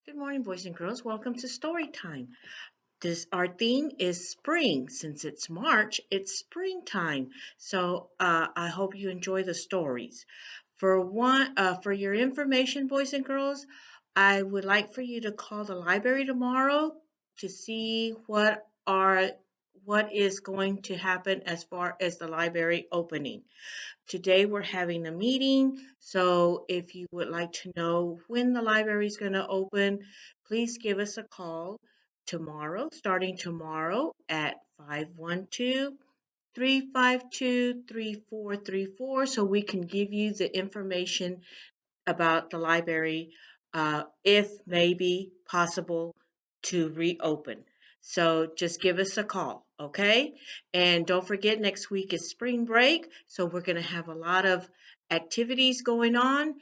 Good morning, boys and girls. Welcome to Storytime. Our theme is spring. Since it's March, it's springtime. So I hope you enjoy the stories. For your information, boys and girls, I would like for you to call the library tomorrow to see what is going to happen as far as the library opening. Today we're having a meeting, so if you would like to know when the library is going to open, please give us a call tomorrow, starting tomorrow at 512-352-3434, so we can give you the information about the library if maybe possible to reopen. So just give us a call, okay? And don't forget, next week is spring break, so we're going to have a lot of activities going on.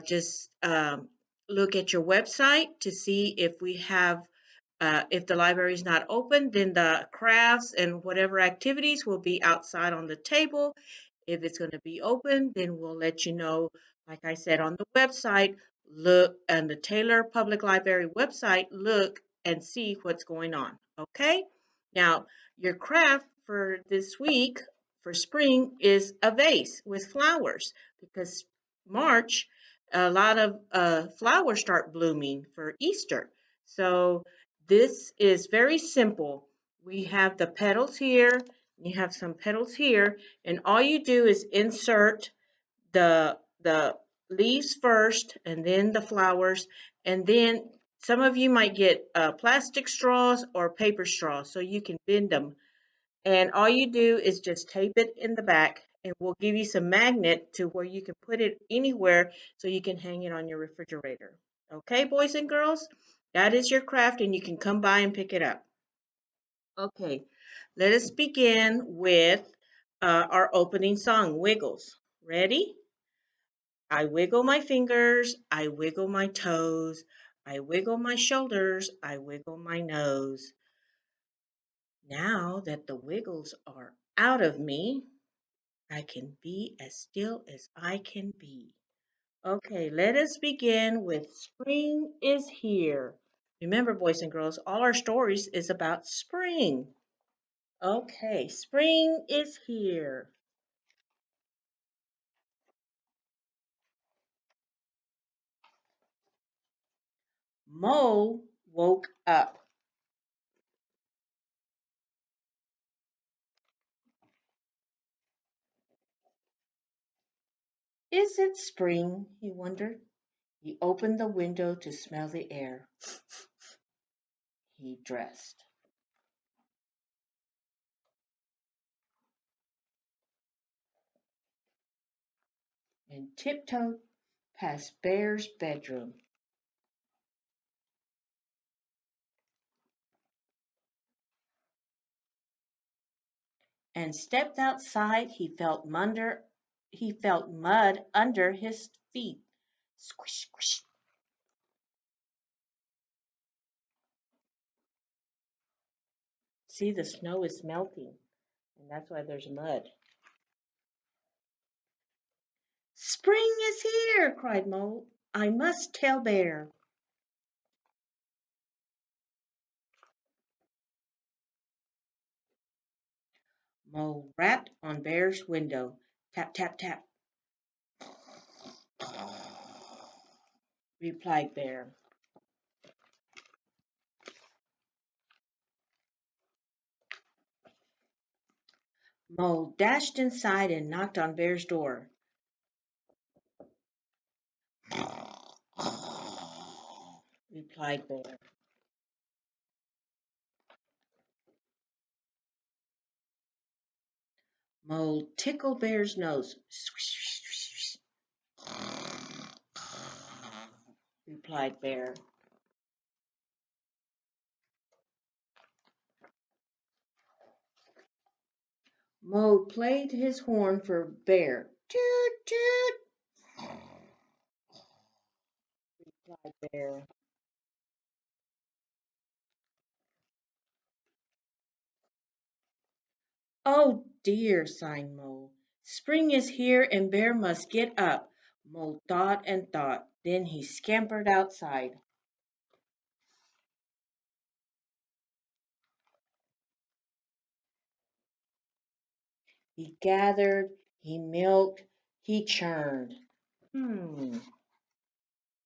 Just look at your website to see if the library is not open, then the crafts and whatever activities will be outside on the table. If it's going to be open, then we'll let you know, like I said, on the website. Look on the Taylor Public Library website, look and see what's going on. Okay? Now, your craft for this week for spring is a vase with flowers because March, a lot of flowers start blooming for Easter. So, this is very simple. We have the petals here, you have some petals here, and all you do is insert the leaves first and then the flowers, and then some of you might get plastic straws or paper straws so you can bend them, and all you do is just tape it in the back, and we'll give you some magnet to where you can put it anywhere so you can hang it on your refrigerator. Okay, boys and girls, that is your craft, and you can come by and pick it up. Okay, let us begin with our opening song, Wiggles. Ready? I wiggle my fingers, I wiggle my toes, I wiggle my shoulders, I wiggle my nose. Now that the wiggles are out of me, I can be as still as I can be. Okay, let us begin with Spring is Here. Remember, boys and girls, all our stories is about spring. Okay, spring is here. Mo woke up. Is it spring? He wondered. He opened the window to smell the air. He dressed and tiptoed past Bear's bedroom and stepped outside. He felt mud under his feet. Squish, squish. See, the snow is melting, and that's why there's mud. Spring is here, cried Mole. I must tell Bear. Mole rapped on Bear's window. Tap, tap, tap, replied Bear. Mole dashed inside and knocked on Bear's door. Replied Bear. Mole tickled Bear's nose. Swish, swish, swish, replied Bear. Mole played his horn for Bear. Toot, toot, replied Bear. Oh dear, sighed Mole. Spring is here and Bear must get up. Mole thought and thought. Then he scampered outside. He gathered, he milked, he churned.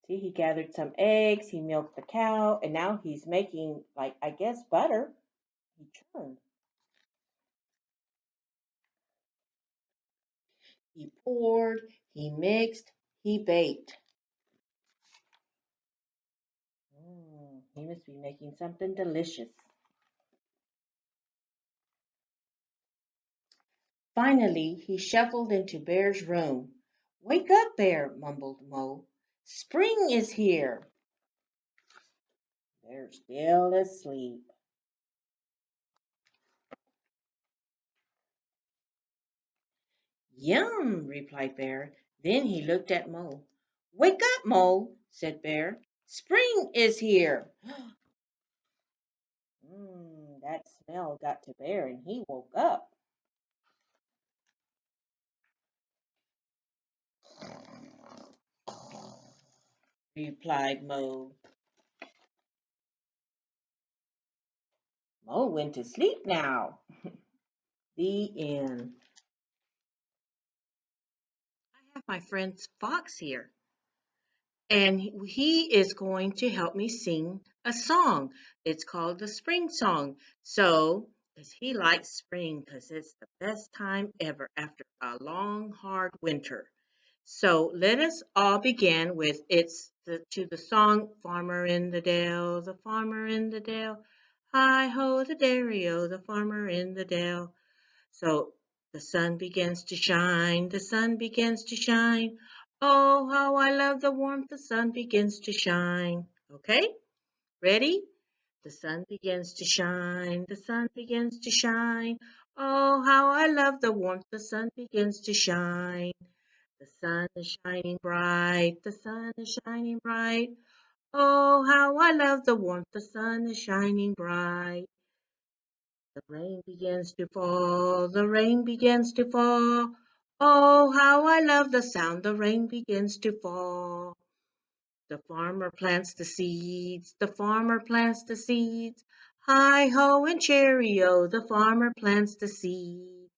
See, he gathered some eggs, he milked the cow, and now he's making, like, I guess, butter. He churned. He poured, he mixed, he baked. He must be making something delicious. Finally, he shuffled into Bear's room. "Wake up, Bear," mumbled Mo. "Spring is here." Bear's still asleep. "Yum!" replied Bear. Then he looked at Mo. "Wake up, Mo," said Bear. "Spring is here." That smell got to Bear and he woke up, replied Mo. Mo went to sleep now. The end. I have my friend Fox here, and he is going to help me sing a song. It's called the Spring Song. So, because he likes spring, because it's the best time ever after a long, hard winter. So let us all begin with to the song Farmer in the Dale, the farmer in the dale. Hi ho the dairy-o, the farmer in the dale. So the sun begins to shine, the sun begins to shine. Oh, how I love the warmth, the sun begins to shine. Okay, ready? The sun begins to shine, the sun begins to shine. Oh, how I love the warmth, the sun begins to shine. The sun is shining bright, the sun is shining bright. Oh, how I love the warmth, the sun is shining bright. The rain begins to fall, the rain begins to fall. Oh, how I love the sound the rain begins to fall. The farmer plants the seeds, the farmer plants the seeds. Hi ho and cheerio, the farmer plants the seed.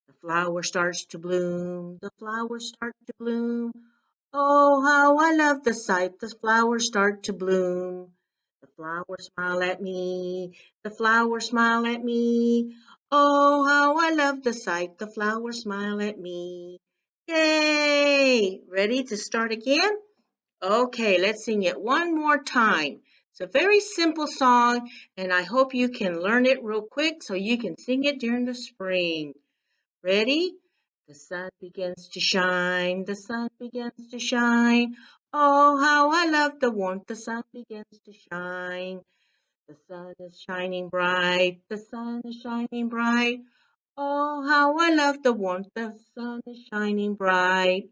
The flower starts to bloom, the flowers start to bloom. Oh, how I love the sight, the flowers start to bloom. The flowers smile at me, the flowers smile at me. Oh, how I love the sight, the flowers smile at me. Yay! Ready to start again? Okay, let's sing it one more time. It's a very simple song, and I hope you can learn it real quick so you can sing it during the spring. Ready? The sun begins to shine, the sun begins to shine. Oh, how I love the warmth, the sun begins to shine. The sun is shining bright, the sun is shining bright. Oh, how I love the warmth, the sun is shining bright.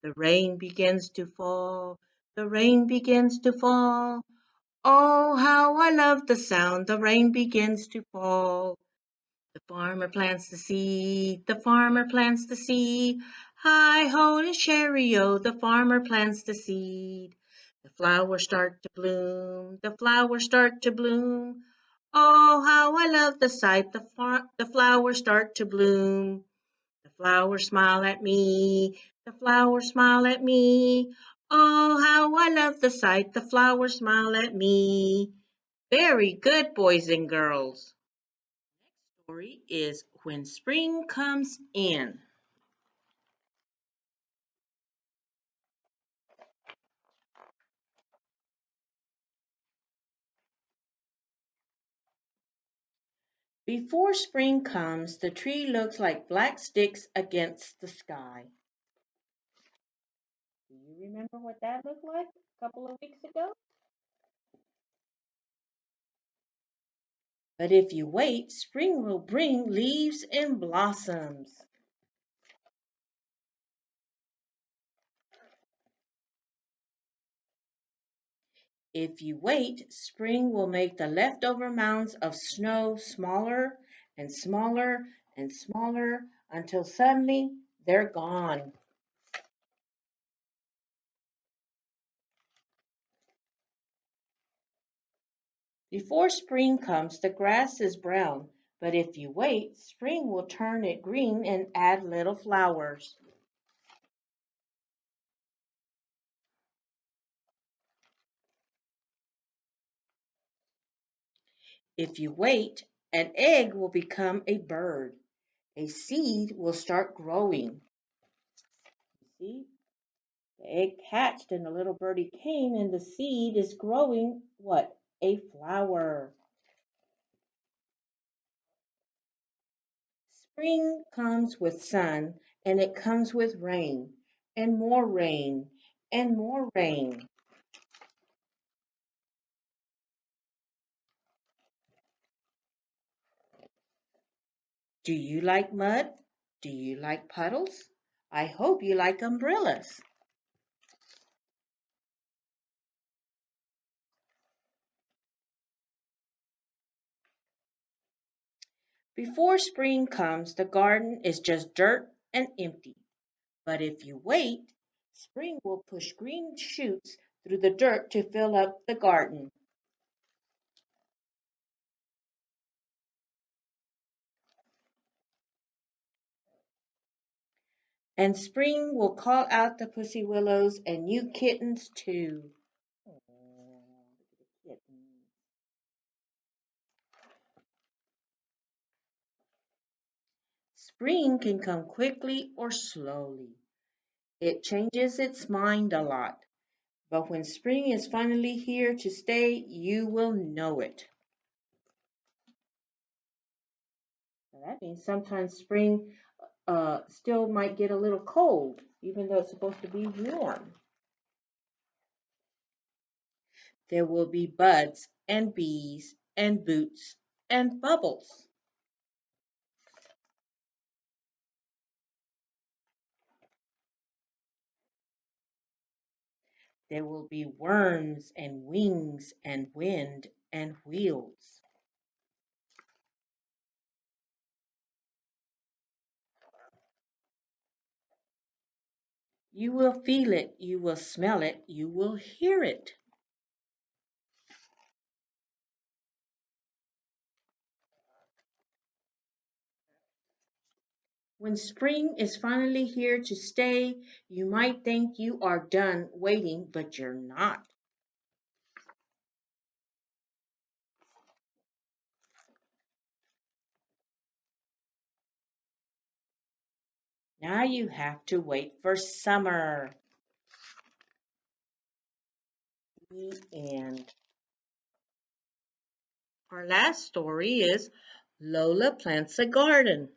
The rain begins to fall, the rain begins to fall. Oh, how I love the sound, the rain begins to fall. The farmer plants the seed, the farmer plants the seed. Hi ho to cheerio, the farmer plants the seed. The flowers start to bloom, the flowers start to bloom. Oh, how I love the sight, the flowers start to bloom. The flowers smile at me, the flowers smile at me. Oh, how I love the sight, the flowers smile at me. Very good, boys and girls. Story is When Spring Comes In. Before spring comes, the tree looks like black sticks against the sky. Do you remember what that looked like a couple of weeks ago? But if you wait, spring will bring leaves and blossoms. If you wait, spring will make the leftover mounds of snow smaller and smaller and smaller until suddenly they're gone. Before spring comes, the grass is brown, But if you wait, spring will turn it green and add little flowers. If you wait, an egg will become a bird. A seed will start growing. See, the egg hatched and the little birdie came, and the seed is growing what? A flower. Spring comes with sun, and it comes with rain, and more rain, and more rain. Do you like mud? Do you like puddles? I hope you like umbrellas. Before spring comes, the garden is just dirt and empty. But if you wait, spring will push green shoots through the dirt to fill up the garden. And spring will call out the pussy willows and you kittens too. Oh, look at the kittens. Spring can come quickly or slowly. It changes its mind a lot. But when spring is finally here to stay, you will know it. Now that means sometimes spring still might get a little cold, even though it's supposed to be warm. There will be buds and bees and boots and bubbles. There will be worms and wings and wind and wheels. You will feel it, you will smell it, you will hear it. When spring is finally here to stay, you might think you are done waiting, but you're not. Now you have to wait for summer. The end. Our last story is Lola Plants a Garden.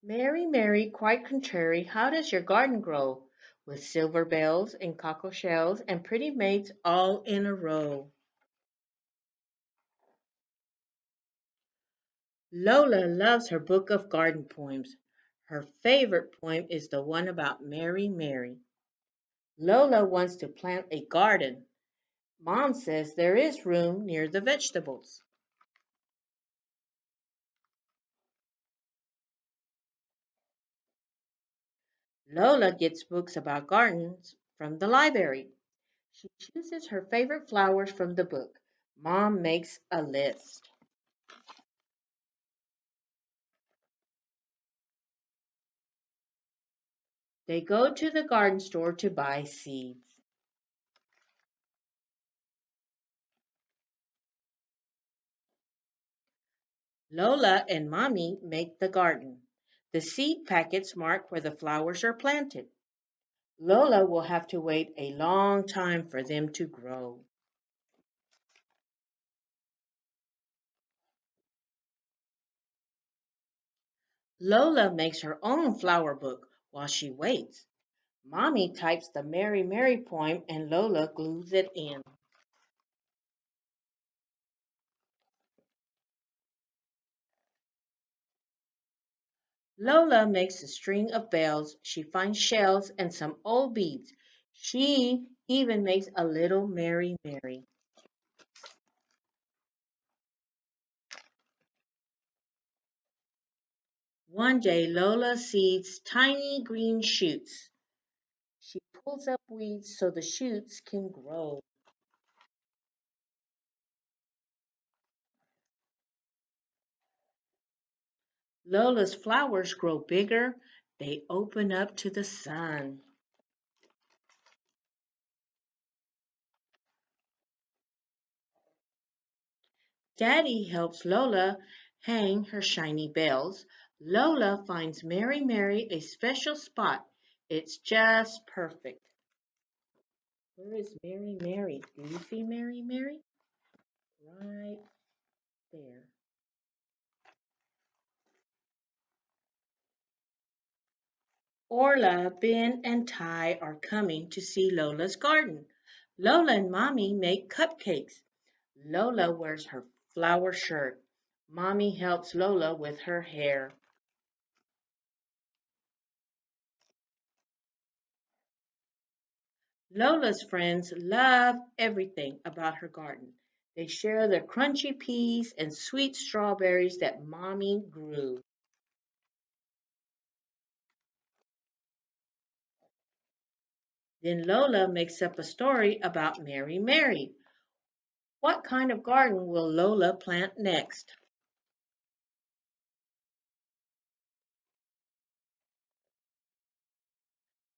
Mary, Mary, quite contrary, how does your garden grow? With silver bells and cockle shells and pretty maids all in a row. Lola loves her book of garden poems. Her favorite poem is the one about Mary, Mary. Lola wants to plant a garden. Mom says there is room near the vegetables. Lola gets books about gardens from the library. She chooses her favorite flowers from the book. Mom makes a list. They go to the garden store to buy seeds. Lola and Mommy make the garden. The seed packets mark where the flowers are planted. Lola will have to wait a long time for them to grow. Lola makes her own flower book while she waits. Mommy types the Mary Mary poem and Lola glues it in. Lola makes a string of bells. She finds shells and some old beads. She even makes a little Mary Mary. One day Lola seeds tiny green shoots. She pulls up weeds so the shoots can grow. Lola's flowers grow bigger. They open up to the sun. Daddy helps Lola hang her shiny bells. Lola finds Mary Mary a special spot. It's just perfect. Where is Mary Mary? Do you see Mary Mary? Right there. Orla, Ben, and Ty are coming to see Lola's garden. Lola and Mommy make cupcakes. Lola wears her flower shirt. Mommy helps Lola with her hair. Lola's friends love everything about her garden. They share the crunchy peas and sweet strawberries that Mommy grew. Then Lola makes up a story about Mary Mary. What kind of garden will Lola plant next?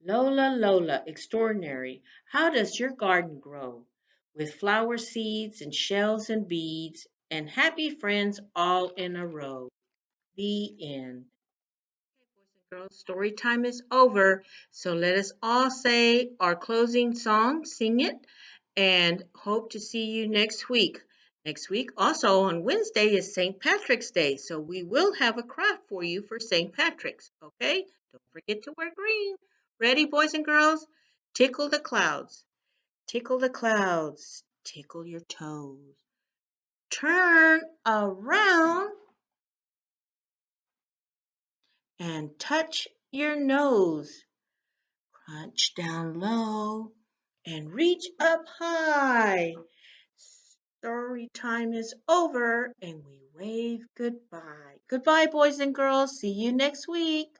Lola, Lola, extraordinary, how does your garden grow? With flower seeds and shells and beads and happy friends all in a row. The end. Boys and girls, story time is over. So let us all say our closing song, sing it, and hope to see you next week. Next week, also on Wednesday, is St. Patrick's Day. So we will have a craft for you for St. Patrick's. Okay? Don't forget to wear green. Ready, boys and girls? Tickle the clouds. Tickle the clouds. Tickle your toes. Turn around and touch your nose. Crunch down low and reach up high. Story time is over and we wave goodbye. Goodbye, boys and girls. See you next week.